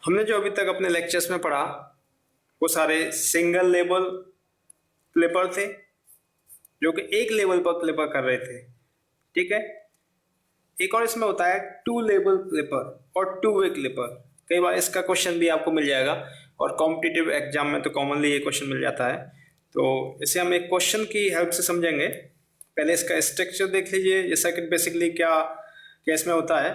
हमने जो अभी तक अपने लेक्चर्स में पढ़ा वो सारे सिंगल लेवल क्लिपर थे जो कि एक लेवल पर क्लिपर कर रहे थे, ठीक है। एक और इसमें होता है टू लेवल क्लिपर और टू वे क्लिपर। कई बार इसका क्वेश्चन भी आपको मिल जाएगा और कॉम्पिटिटिव एग्जाम में तो कॉमनली ये क्वेश्चन मिल जाता है। तो इसे हम एक क्वेश्चन की हेल्प से समझेंगे। पहले इसका स्ट्रक्चर देख लीजिए। ये सर्किट बेसिकली क्या इसमें होता है।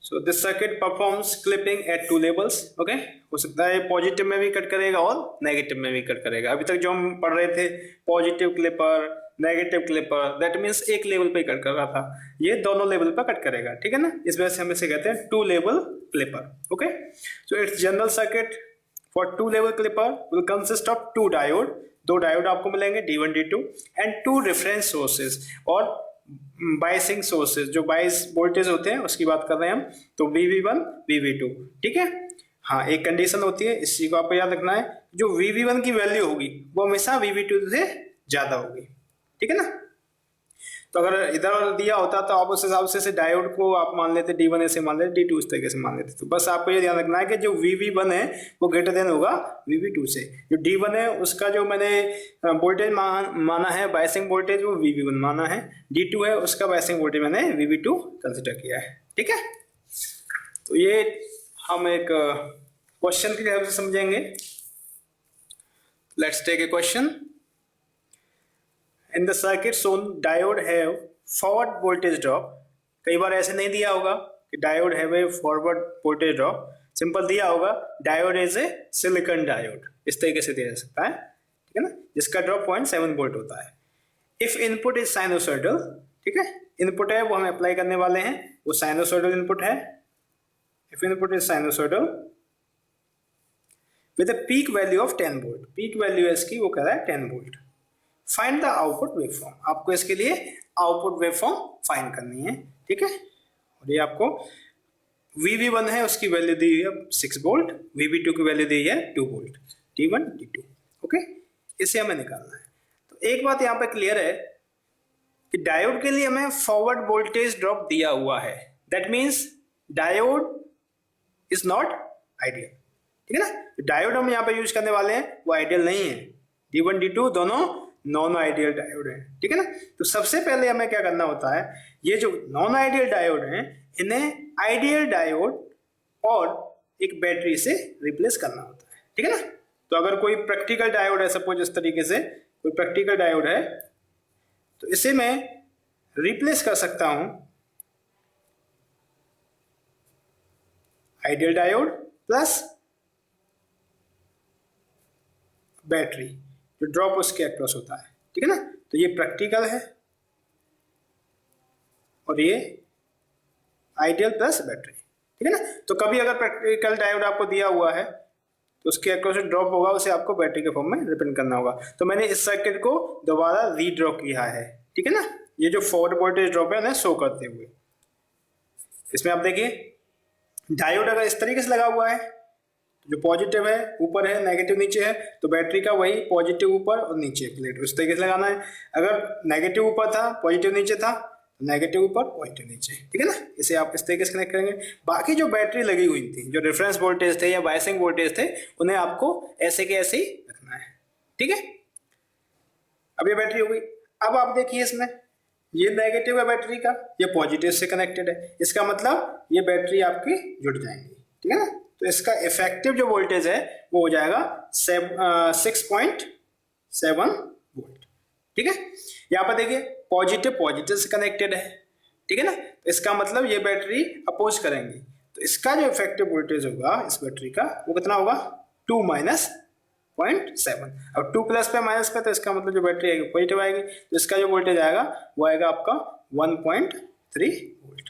So this circuit performs clipping at two levels. Okay, हो सकता है पॉजिटिव में भी कट करेगा और नेगेटिव में भी कट करेगा। अभी तक जो हम पढ़ रहे थे positive clipper, negative clipper, that means एक लेवल पे कट कर रहा था। ये दोनों लेवल पर कट करेगा, ठीक है ना। इस वजह से हम इसे कहते हैं two level clipper. Okay, so it's general circuit for two level clipper will consist of two diode. दो डायोड आपको मिलेंगे D1 D2 and two reference sources or biasing sources. जो बायस वोल्टेज होते हैं उसकी बात कर रहे हैं हम, तो VV1 VV2, ठीक है। हाँ, एक कंडीशन होती है, इस चीज को आपको याद रखना है, जो VV1 की वैल्यू होगी वो हमेशा VV2 से ज्यादा होगी, ठीक है ना। तो अगर इधर दिया होता तो आप उस हिसाब से डायोड को आप मान लेते D1 ऐसे मान लेते, D2 इस तरीके से मान लेते। तो बस आपको ये ध्यान रखना है कि जो VV1 है वो ग्रेटर देन होगा VV2 से। जो D1 है उसका जो मैंने वोल्टेज माना है बायसिंग वोल्टेज, वो VV1 माना है। D2 है उसका बायसिंग वोल्टेज मैंने VV2 कंसिडर किया है, ठीक है। तो ये हम एक क्वेश्चन की हेल्प से समझेंगे। Let's take a question. In the circuit shown, diode have forward voltage drop। कई बार ऐसे नहीं दिया होगा कि diode have a forward voltage drop, simple दिया होगा diode is a silicon diode, इस तरीके से दिया जा सकता है, ठीक है ना, जिसका ड्रॉप 0.7 वोल्ट होता है। If input is sinusoidal, ठीक है, इनपुट है वो हम अप्लाई करने वाले हैं, वो साइनोसॉइडल इनपुट है। If input is sinusoidal with a peak value of 10 volt, peak value इसकी वो कह रहा है 10 volt. Find the output waveform, आपको इसके लिए आउटपुट वेवफॉर्म फाइंड करनी है, ठीक है। और ये आपको VV1 है उसकी वैल्यू दी है 6 वोल्ट, VV2 की वैल्यू दी है 2 वोल्ट, D1 D2, ओके, इसे हमें निकालना है। तो एक बात यहाँ पे क्लियर है कि डायोड के लिए हमें फॉरवर्ड वोल्टेज ड्रॉप दिया हुआ है, that means diode is not ideal, ठीक है ना। डायोड हम यहाँ पे यूज करने वाले हैं वो आइडियल नहीं है। D1 D2 दोनों नॉन आइडियल डायोड है, ठीक है ना। तो सबसे पहले हमें क्या करना होता है, ये जो नॉन आइडियल डायोड है इन्हें आइडियल डायोड और एक बैटरी से रिप्लेस करना होता है, ठीक है ना। तो अगर कोई प्रैक्टिकल डायोड है, सपोज इस तरीके से कोई प्रैक्टिकल डायोड है, तो इसे मैं रिप्लेस कर सकता हूं आइडियल डायोड प्लस बैटरी, जो ड्रॉप उसके अक्रॉस होता है, ठीक है ना। तो ये प्रैक्टिकल है और ये आइडियल प्लस बैटरी, ठीक है ना। तो कभी अगर प्रैक्टिकल डायोड आपको दिया हुआ है तो उसके अक्रॉस ड्रॉप होगा, उसे आपको बैटरी के फॉर्म में रिप्रेजेंट करना होगा। तो मैंने इस सर्किट को दोबारा रीड्रॉ किया है, ठीक है ना। ये जो फॉरवर्ड वोल्टेज ड्रॉप है उन्हें शो करते हुए, इसमें आप देखिए डायोड अगर इस तरीके से लगा हुआ है, जो पॉजिटिव है ऊपर है, नेगेटिव नीचे है, तो बैटरी का वही पॉजिटिव ऊपर और नीचे प्लेट उस तरीके से लगाना है। अगर नेगेटिव ऊपर था पॉजिटिव नीचे था, तो नेगेटिव ऊपर पॉजिटिव नीचे, ठीक है ना। इसे आप इस तरीके से कनेक्ट करेंगे। बाकी जो बैटरी लगी हुई थी, जो रेफरेंस वोल्टेज थे या बायसिंग वोल्टेज थे, उन्हें आपको ऐसे के ऐसे ही रखना है, ठीक है। अब ये बैटरी हो गई। अब आप देखिए इसमें ये नेगेटिव है बैटरी का, ये पॉजिटिव से कनेक्टेड है, इसका मतलब ये बैटरी आपकी जुड़ जाएंगी, ठीक है ना। तो इसका इफेक्टिव जो वोल्टेज है वो हो जाएगा 6.7 वोल्ट, ठीक है। यहाँ पर देखिए पॉजिटिव से कनेक्टेड है, ठीक है ना। तो इसका मतलब ये बैटरी अपोज करेंगी, तो इसका जो इफेक्टिव वोल्टेज होगा इस बैटरी का वो कितना होगा 2 माइनस 0.7। अब 2 प्लस पे माइनस पे, तो इसका मतलब जो बैटरी आएगी पॉजिटिव आएगी, तो इसका जो वोल्टेज आएगा वो आएगा आपका 1.3 वोल्ट।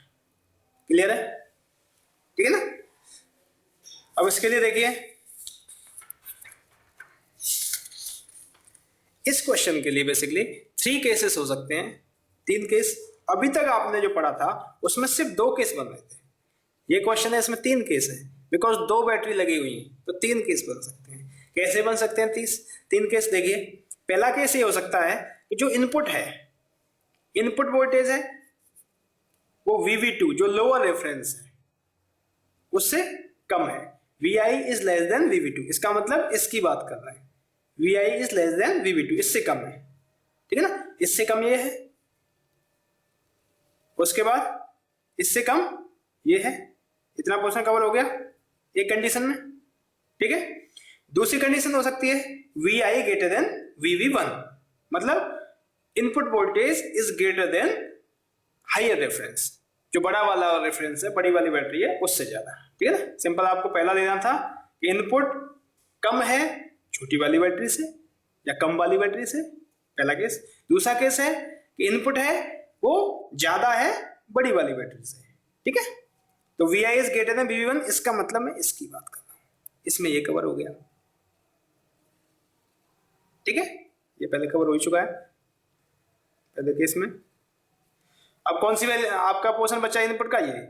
क्लियर है, ठीक है ना। अब इसके लिए देखिए इस क्वेश्चन के लिए बेसिकली 3 केसेस हो सकते हैं, 3 केस। अभी तक आपने जो पढ़ा था उसमें सिर्फ 2 केस बन रहे थे, ये क्वेश्चन है इसमें 3 केस है, बिकॉज 2 बैटरी लगी हुई है, तो 3 केस बन सकते हैं। कैसे बन सकते हैं 3 केस? देखिए पहला केस ये हो सकता है कि जो इनपुट है, इनपुट वोल्टेज है वो VV2 जो लोअर रेफरेंस है उससे कम है, Vi is less than VV2, इसका मतलब इसकी बात कर रहे हैं। Vi is less than VV2, इससे कम है, ठीक है ना, इससे कम ये है, उसके बाद इससे कम ये है। इतना पोर्शन कवर हो गया एक कंडीशन में, ठीक है। दूसरी कंडीशन हो सकती है Vi ग्रेटर देन VV1, मतलब input voltage is greater than higher reference, जो बड़ा वाला रेफरेंस है, बड़ी वाली बैटरी है, उससे ज्यादा, ठीक है ना। सिंपल आपको पहला देना था कि इनपुट कम है छोटी वाली बैटरी से या कम वाली बैटरी से, पहला केस। दूसरा केस है कि इनपुट है वो ज्यादा है बड़ी वाली बैटरी से, ठीक है। तो Vi is greater than VV1, इसका मतलब मैं इसकी बात कर रहा हूं, इसमें ये कवर हो गया, ठीक है। ये पहले कवर हो चुका है पहले केस में। अब कौन सी वैल्यू आपका पोर्शन बचा इनपुट का, ये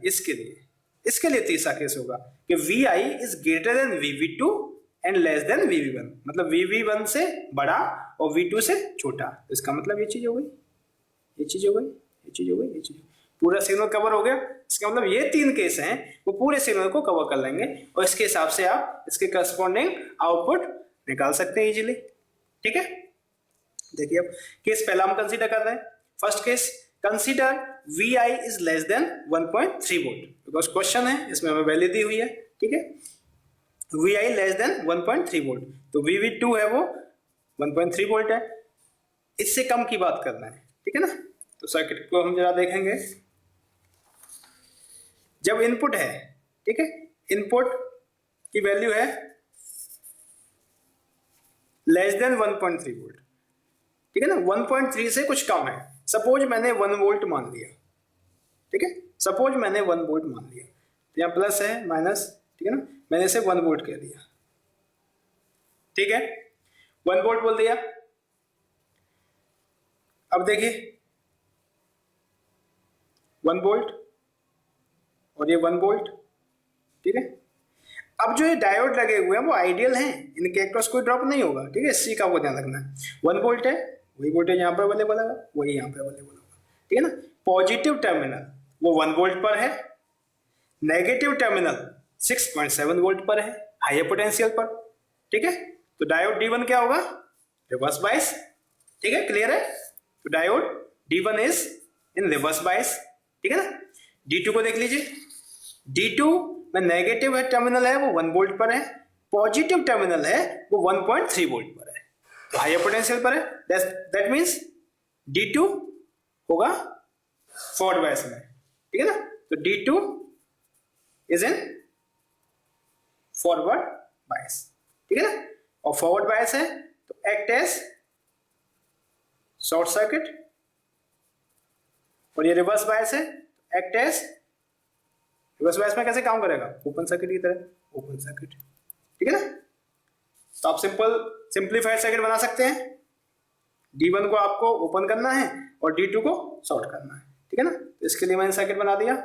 इसके लिए तीसरा केस होगा कि Vi is greater then VV2 and less than VV1, मतलब VV1 से बड़ा और V2 से छोटा। इसका मतलब ये चीज हो गई, ये चीज हो गई, ये चीज हो गई, ये चीज, पूरा सिग्नल कवर हो गया। इसका मतलब ये तीन केस हैं, वो पूरे सिग्नल को कवर कर लेंगे और इसके हिसाब से आप इसके करस्पॉन्डिंग आउटपुट निकाल सकते हैं इजीली, ठीक है। देखिए अब केस पहला हम कंसीडर कर रहे हैं। First case, consider Vi is less than 1.3 volt, because question है, इसमें हमें वैल्यू दी हुई है, ठीक है। Vi लेस देन 1.3 वोल्ट, तो VV2 है वो 1.3 वोल्ट है, इससे कम की बात करना है, ठीक है ना। तो सर्किट को हम जरा देखेंगे। जब इनपुट है, ठीक है, इनपुट की वैल्यू है लेस देन 1.3 वोल्ट, ठीक है ना, 1.3 से कुछ कम है। सपोज मैंने 1 वोल्ट मान लिया, ठीक है, सपोज मैंने 1 वोल्ट मान लिया, तो यहाँ प्लस है माइनस, ठीक है ना, मैंने इसे 1 वोल्ट कह दिया, ठीक है, 1 वोल्ट बोल दिया। अब देखिए 1 वोल्ट और ये 1 वोल्ट, ठीक है। अब जो ये डायोड लगे हुए हैं वो आइडियल हैं, इनके एक्रोस कोई ड्रॉप नहीं होगा, ठीक है, इसी का वो ध्यान रखना है। 1 वोल्ट है, वही वोल्टेज यहाँ पर अवेलेबल है, वही यहाँ पे अवेलेबल होगा, ठीक है ना। पॉजिटिव टर्मिनल वो 1 वोल्ट पर है, नेगेटिव टर्मिनल 6.7 वोल्ट पर है, हायर पोटेंशियल पर, ठीक है। तो डायोड D1 क्या होगा, रिवर्स बायस, ठीक है, क्लियर है। तो diode D1 is in reverse बायस, ठीक है ना। D2 को देख लीजिए, D2 में नेगेटिव टर्मिनल है वो 1 वोल्ट पर है, पॉजिटिव टर्मिनल है वो 1.3 वोल्ट पर है, तो हायर पोटेंशियल पर है। दैट मींस D2 होगा फॉरवर्ड बायस में, ठीक है ना। तो D2 is in forward bias, ठीक है ना। और फॉरवर्ड बायस है तो एक्ट एज शॉर्ट सर्किट, और ये रिवर्स बायस है तो एक्ट एज, रिवर्स बायस में कैसे काम करेगा, ओपन सर्किट की तरह, ओपन सर्किट, ठीक है ना। तो आप सिंपलीफाइड सर्किट बना सकते हैं। D1 को आपको ओपन करना है और D2 को शॉर्ट करना है, ठीक है ना। तो इसके लिए मैंने सर्किट बना दिया,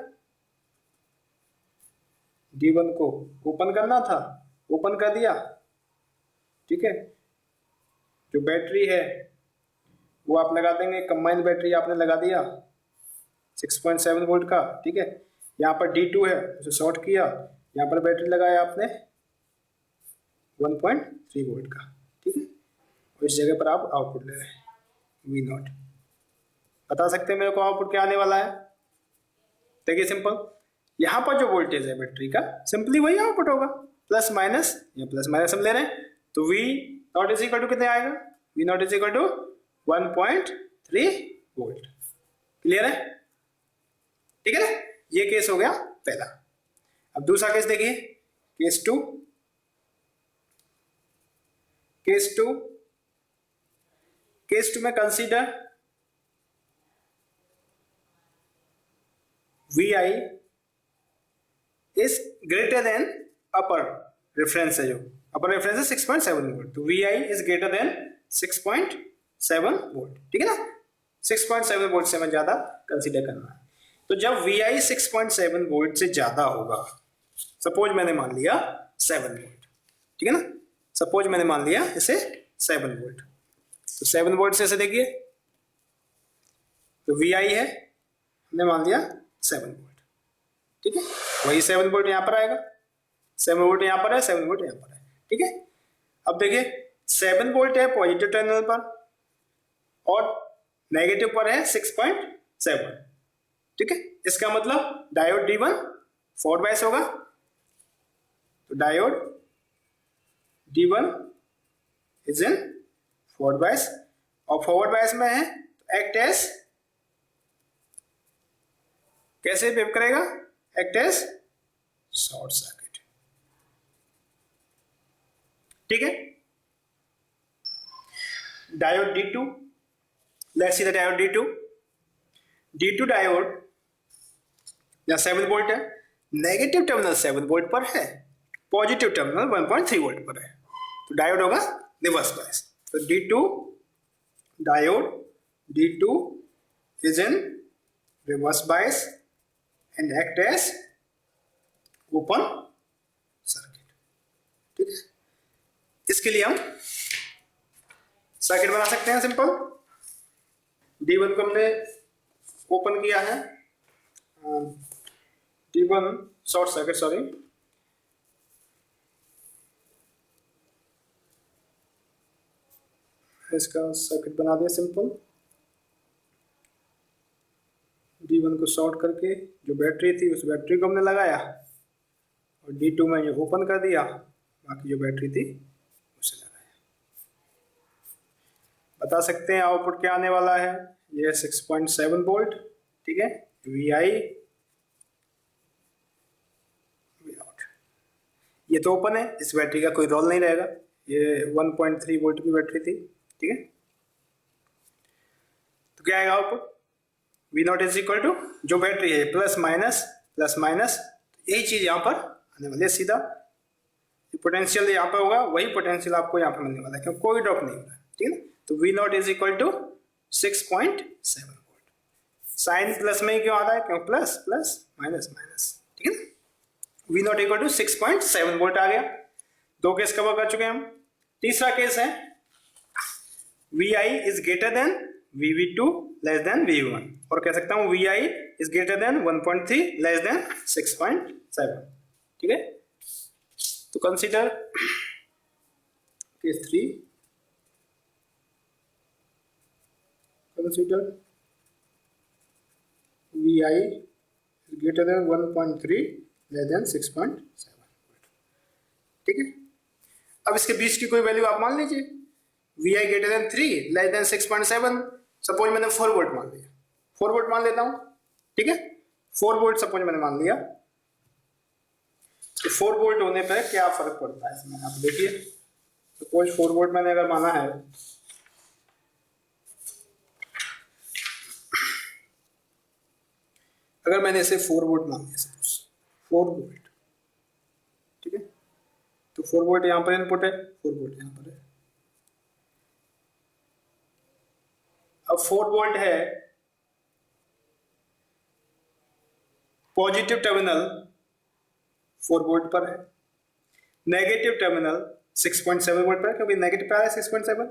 D1 को ओपन करना था, ओपन कर दिया, ठीक है। जो बैटरी है वो आप लगा देंगे, कंबाइंड बैटरी आपने लगा दिया 6.7 वोल्ट का, ठीक है। यहाँ पर D2 है उसे शॉर्ट किया, यहाँ पर बैटरी लगाया आपने 1.3 वोल्ट का, ठीक है। और इस जगह पर आप आउटपुट ले रहे हैं V0। बता सकते हैं मेरे को आउटपुट क्या आने वाला है, देखिए सिंपल, यहाँ पर जो वोल्टेज है बैटरी का सिंपली वही आउटपुट होगा, प्लस माइनस, या प्लस माइनस हम ले रहे हैं, तो V0 इज इक्वल टू कितने आएगा, V0 is equal to 1.3 volt, clear है, ठीक है ना। ये केस हो गया पहला। अब दूसरा केस देखिए, केस टू, केस टू में consider Vi is greater then upper reference है, जो अपर रेफरेंस है 6.7 वोल्ट, तो Vi is greater then 6.7 volt, ठीक है ना। 6.7 वोल्ट से हमें ज्यादा कंसीडर करना है। तो जब Vi 6.7 वोल्ट से ज्यादा होगा, सपोज मैंने मान लिया 7 वोल्ट, ठीक है ना, सपोज मैंने मान लिया इसे 7 वोल्ट, तो 7 वोल्ट से इसे देखिए, तो Vi है, हमने मान लिया 7 वोल्ट, ठीक है, वही 7 वोल्ट यहां पर आएगा, 7 वोल्ट यहाँ पर है, 7 वोल्ट यहाँ पर है, ठीक है। अब देखिए 7 वोल्ट है पॉजिटिव टर्मिनल पर और नेगेटिव पर है 6.7, ठीक है। इसका मतलब डायोड D1 फॉरवर्ड बायस होगा, तो diode D1 is in forward bias, और फॉरवर्ड बायस में है तो एक्ट एज, कैसे बिहेव करेगा, एक्ट एज शॉर्ट सर्किट, ठीक है। Diode D2, let's see the diode D2 diode या 7 वोल्ट है, नेगेटिव टर्मिनल 7 वोल्ट पर है, पॉजिटिव टर्मिनल 1.3 वोल्ट पर है, तो डायोड होगा रिवर्स बायस। तो D2 diode D2 is in reverse bias and act as open circuit, ठीक है। इसके लिए हम सर्किट बना सकते हैं सिंपल। D1 को हमने ओपन किया है, D1 शॉर्ट सर्किट, सॉरी, इसका सर्किट बना दिया सिंपल। D1 को शॉर्ट करके जो बैटरी थी उस बैटरी को हमने लगाया और D2 में ये ओपन कर दिया, बाकी जो बैटरी थी उसे लगाया। बता सकते हैं आउटपुट क्या आने वाला है, ये 6.7 वोल्ट, ठीक है। VI ये तो ओपन है, इस बैटरी का कोई रोल नहीं रहेगा, ये 1.3 वोल्ट की बैटरी थी, ठीक है। तो क्या आएगा output, V not is equal to, जो बैटरी है प्लस माइनस, यही चीज यहाँ पर आने वाली है सीधा, पोटेंशियल यहाँ पर होगा, वही पोटेंशियल आपको यहाँ पर मिलने वाला है, क्योंकि कोई ड्रॉप नहीं हो रहा है, ठीक है ना। तो V not is equal to 6.7 volt. Sine plus में ही क्यों आ रहा है, क्यों प्लस माइनस, ठीक है ना। V naught equal to 6.7 volt आ गया। 2 केस कवर कर चुके हैं हम। तीसरा केस है VI is greater then VV2 less than VV1, और कह सकता हूं VI is greater then 1.3 less than 6.7, ठीक है। तो consider case 3, consider VI is greater then 1.3 less than 6.7, ठीक है। अब इसके बीच की कोई वैल्यू आप मान लीजिए, VI greater than 3 less than 6.7, suppose मैंने 4 वोल्ट मान लिया, 4 वोल्ट मान लेता हूं, ठीक है। 4 वोल्ट सपोज मैंने मान लिया, तो 4 वोल्ट होने पर क्या फर्क पड़ता है इसमें, आप देखिए। सपोज 4 वोल्ट मैंने अगर माना है, अगर मैंने इसे 4 वोल्ट मान लिया, सपोज 4 वोल्ट, ठीक है। तो 4 वोल्ट यहां पर इनपुट है, 4 वोल्ट यहां पर है। अब 4 वोल्ट है, पॉजिटिव टर्मिनल 4 वोल्ट पर है, नेगेटिव टर्मिनल 6.7 वोल्ट पर है, क्योंकि नेगेटिव पर है 6.7।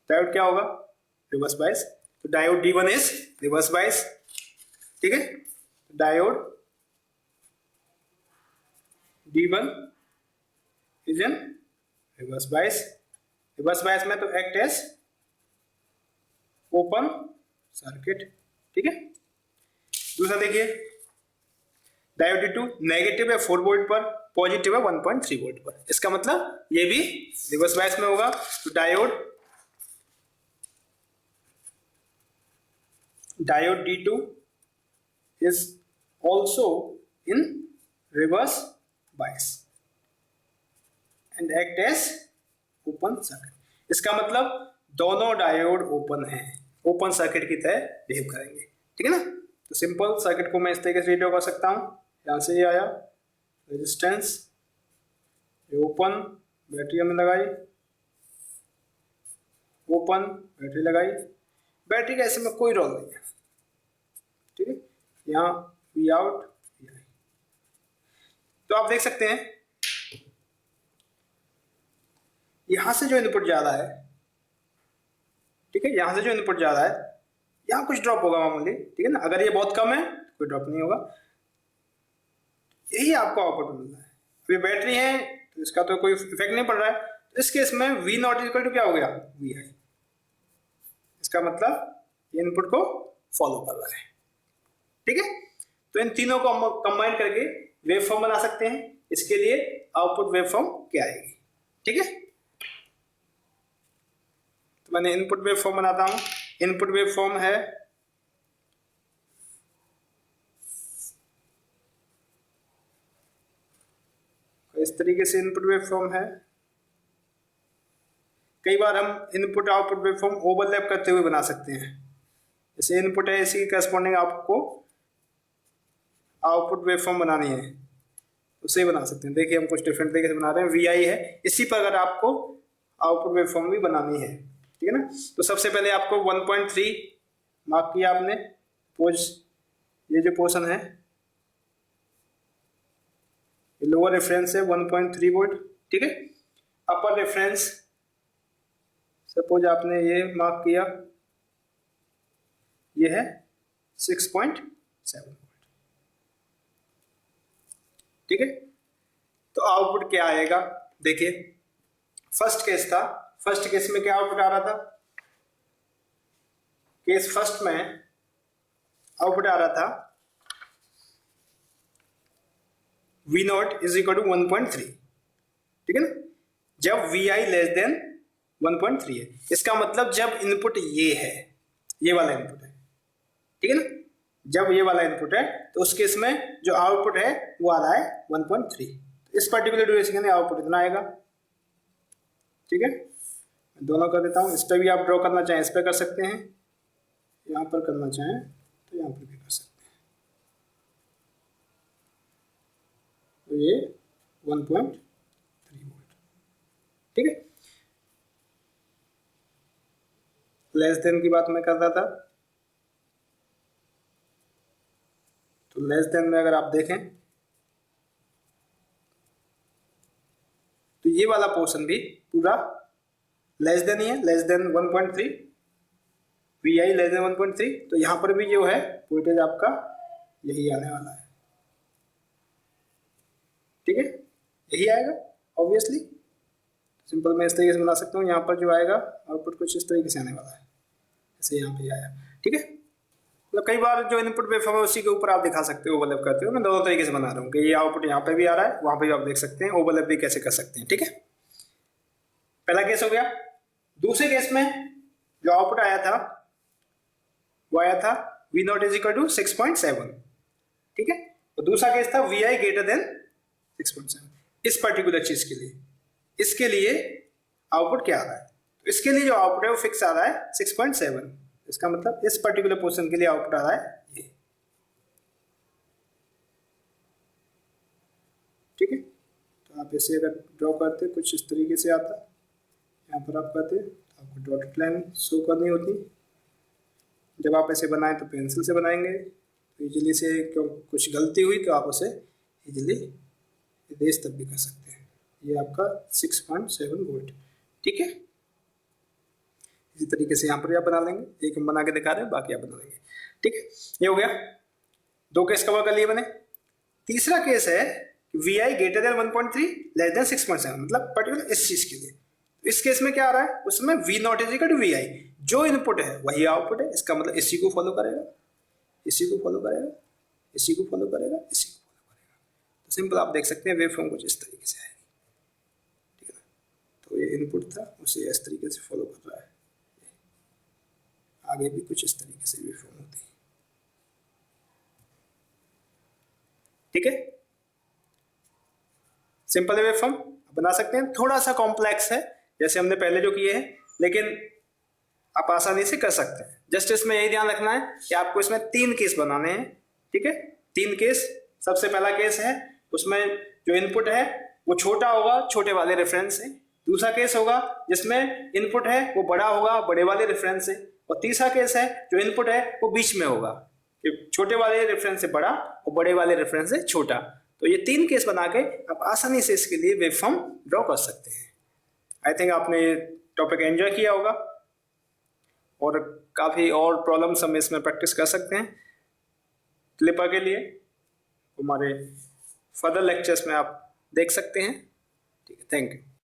डायोड क्या होगा, रिवर्स बायस। तो diode D1 is reverse bias, ठीक है। Diode D1 is in reverse bias, reverse bias में तो एक्ट एज ओपन सर्किट, ठीक है। दूसरा देखिए, डायोड D2 नेगेटिव है 4 वोल्ट पर, पॉजिटिव है 1.3 वोल्ट पर, इसका मतलब ये भी रिवर्स बायस में होगा। तो diode D2 is also in reverse bias and act as open circuit। इसका मतलब दोनों डायोड ओपन हैं, ओपन सर्किट की तरह बिहेव करेंगे, ठीक है ना। तो सिंपल सर्किट को मैं इस तरीके से रीड कर सकता हूं, यहां से ये आया रेजिस्टेंस, ये ओपन, बैटरी हमने लगाई, ओपन, बैटरी लगाई, बैटरी का ऐसे में कोई रोल नहीं है, ठीक है। यहाँ V आउट, तो आप देख सकते हैं यहां से जो इनपुट जा रहा है, ठीक है, यहां से जो इनपुट जा रहा है, यहां कुछ ड्रॉप होगा मामूली, ठीक है ना। अगर ये बहुत कम है कोई ड्रॉप नहीं होगा, यही आपको आउटपुट मिल रहा है। ये बैटरी है तो इसका तो कोई इफेक्ट नहीं पड़ रहा है। तो इस केस में वी नॉट इक्वल टू क्या हो गया, वी आई। इसका मतलब ये इनपुट को फॉलो कर रहा है। ठीक है, तो इन तीनों को हम कंबाइन करके वेव फॉर्म बना सकते हैं। इसके लिए आउटपुट वेव फॉर्म क्या आएगी। ठीक है, तो मैंने इनपुट वेव फॉर्म बनाता हूं। इनपुट वेव फॉर्म है इस तरीके से। इनपुट वेव फॉर्म है, कई बार हम input output wave form overlap करते हुए बना सकते हैं। जैसे इनपुट है, इसी के करस्पॉन्डिंग आपको आउटपुट वेव फॉर्म बनानी है, उसे बना सकते हैं। देखिए हम कुछ डिफरेंट तरीके से बना रहे हैं। वी आई है, इसी पर अगर आपको आउटपुट वेव फॉर्म भी बनानी है, ठीक है ना। तो सबसे पहले आपको 1.3 मार्क किया आपने। पोज ये जो पोर्शन है ये लोअर रेफरेंस है 1.3 वोल्ट। ठीक है, अपर रेफरेंस सपोज आपने ये मार्क किया, ये है 6.7 वोल्ट। ठीक है, तो आउटपुट क्या आएगा देखिए। फर्स्ट केस था, फर्स्ट केस में क्या आउटपुट आ रहा था, केस फर्स्ट में आउटपुट आ रहा था V not is equal to 1.3। ठीक है ना, जब Vi लेस देन 1.3 है। इसका मतलब जब इनपुट ये है, ये वाला इनपुट है, ठीक है ना, जब ये वाला इनपुट है तो उस केस में जो आउटपुट है वो आ रहा है 1.3। इस पर्टिकुलर ड्यूरेशन के आउटपुट इतना आएगा। ठीक है, दोनों कर देता हूं। इस पर भी आप ड्रॉ करना चाहें इस पर कर सकते हैं, यहां पर करना चाहें तो यहां पर भी कर सकते हैं। तो ये 1.3 वोल्ट। ठीक है, लेस देन की बात मैं कर रहा था, तो लेस देन में अगर आप देखें तो ये वाला पोर्शन भी पूरा लेस देन ही है, less than 1.3, Vi less than 1.3। तो यहां पर भी जो है वोल्टेज आपका यही आने वाला है। ठीक है, यही आएगा ऑब्वियसली। सिंपल मैं इस तरीके से बना सकता हूँ। यहाँ पर जो आएगा आउटपुट कुछ इस तरीके से आने वाला है, जैसे यहाँ पे आया। ठीक है, मतलब कई बार जो इनपुट वेवफॉर्म है उसी के ऊपर आप दिखा सकते हो, ओवरलैप करते हो। मैं दोनों तरीके से बना रहा हूँ कि ये आउटपुट यहाँ पे भी आ रहा है, वहां पे भी आप देख सकते हैं, ओवरलैप भी कैसे कर सकते हैं। ठीक है, पहला केस हो गया। दूसरे केस में जो आउटपुट आया था वो आया था V not is equal to 6.7। ठीक है, तो दूसरा केस था Vi ग्रेटर देन 6.7। इस पर्टिकुलर चीज के लिए, इसके लिए आउटपुट क्या आ रहा है, तो इसके लिए जो आउटपुट है वो फिक्स आ रहा है 6.7। इसका मतलब इस पर्टिकुलर पोर्शन के लिए आउटपुट आ रहा है ये। ठीक है, तो आप इसे अगर ड्रॉ करते कुछ इस तरीके से आता, यहाँ पर आप करते तो आपको डॉटेड लाइन शो करनी होती। जब आप ऐसे बनाएं तो पेंसिल से बनाएंगे, तो इजीली से क्यों कुछ गलती हुई तो आप उसे इजीली इरेज तब भी कर सकते हैं। ये आपका 6.7 वोल्ट। ठीक है, इसी तरीके से यहाँ पर आप बना लेंगे। एक हम बना के दिखा रहे हैं, बाकी आप बना लेंगे। ठीक है, ये हो गया, दो केस कवर कर लिए मैंने। तीसरा केस है Vi greater than 1.3 less than 6.7, मतलब पर्टिकुलर इस चीज के लिए। इस केस में क्या आ रहा है, उसमें V not is equal to Vi, जो इनपुट है वही आउटपुट है। इसका मतलब इसी को फॉलो करेगा, इसी को फॉलो करेगा, इसी को फॉलो करेगा, इसी को फॉलो करेगा। तो सिंपल आप देख सकते हैं वेवफॉर्म कुछ इस तरीके से आएगी। ठीक है ना, तो ये इनपुट था, उसे इस तरीके से फॉलो कर रहा है। आगे भी कुछ इस तरीके से वेवफॉर्म होती है। ठीक है, सिंपल वेवफॉर्म बना सकते हैं। थोड़ा सा कॉम्प्लेक्स है जैसे हमने पहले जो किए हैं, लेकिन आप आसानी से कर सकते हैं। जस्ट इसमें यही ध्यान रखना है कि आपको इसमें 3 केस बनाने हैं। ठीक है, 3 केस। सबसे पहला केस है उसमें जो इनपुट है वो छोटा होगा, छोटे वाले रेफरेंस से। दूसरा केस होगा जिसमें इनपुट है वो बड़ा होगा, बड़े वाले रेफरेंस से। और तीसरा केस है जो इनपुट है वो बीच में होगा, छोटे वाले रेफरेंस से बड़ा और बड़े वाले रेफरेंस से छोटा। तो ये 3 केस बना के आप आसानी से इसके लिए वेवफॉर्म ड्रॉ कर सकते हैं। आई थिंक आपने ये टॉपिक एंजॉय किया होगा और काफ़ी और प्रॉब्लम्स हम इसमें प्रैक्टिस कर सकते हैं क्लिपर के लिए। हमारे फर्दर लेक्चर्स में आप देख सकते हैं। ठीक है, थैंक यू।